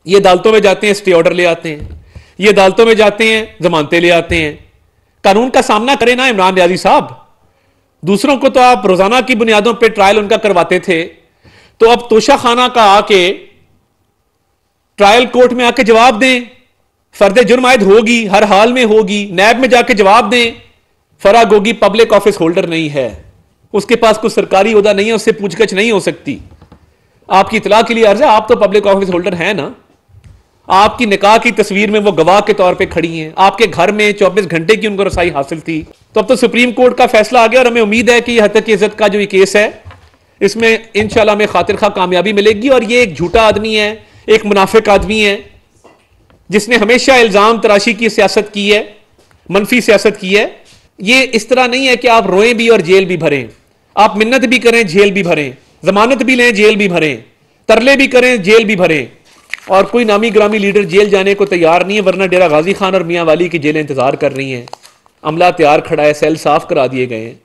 ये अदालतों में जाते हैं, स्टे ऑर्डर ले आते हैं, ये अदालतों में जाते हैं, जमानतें ले आते हैं। कानून का सामना करें ना इमरान नियाजी साहब। दूसरों को तो आप रोजाना की बुनियादों पर ट्रायल उनका करवाते थे, तो अब तोशा खाना का आके ट्रायल कोर्ट में आके जवाब दें। फर्द जुर्म आयद होगी, हर हाल में होगी, नैब में जाके जवाब दें। Farah Gogi public office holder नहीं है, उसके पास कोई सरकारी ओहदा नहीं है, उससे पूछगछ नहीं हो सकती। आपकी इतला के लिए अर्ज है, आप तो पब्लिक ऑफिस होल्डर हैं ना। आपकी निकाह की तस्वीर में वो गवाह के तौर पे खड़ी हैं, आपके घर में 24 घंटे की उनको रसाई हासिल थी। तो अब तो सुप्रीम कोर्ट का फैसला आ गया और हमें उम्मीद है कि यह हद तक इज्जत का जो ये केस है, इसमें इंशाल्लाह हमें खातिर खा कामयाबी मिलेगी। और ये एक झूठा आदमी है, एक मुनाफिक आदमी है, जिसने हमेशा इल्जाम तराशी की सियासत की है, मनफी सियासत की है। ये इस तरह नहीं है कि आप रोएं भी और जेल भी भरें, आप मिन्नत भी करें, जेल भी भरें, जमानत भी लें, जेल भी भरें, तरले भी करें, जेल भी भरें। और कोई नामी ग्रामी लीडर जेल जाने को तैयार नहीं है, वरना डेरा गाजी खान और मियां वाली की जेलें इंतजार कर रही हैं। अमला तैयार खड़ा है, सेल साफ करा दिए गए हैं।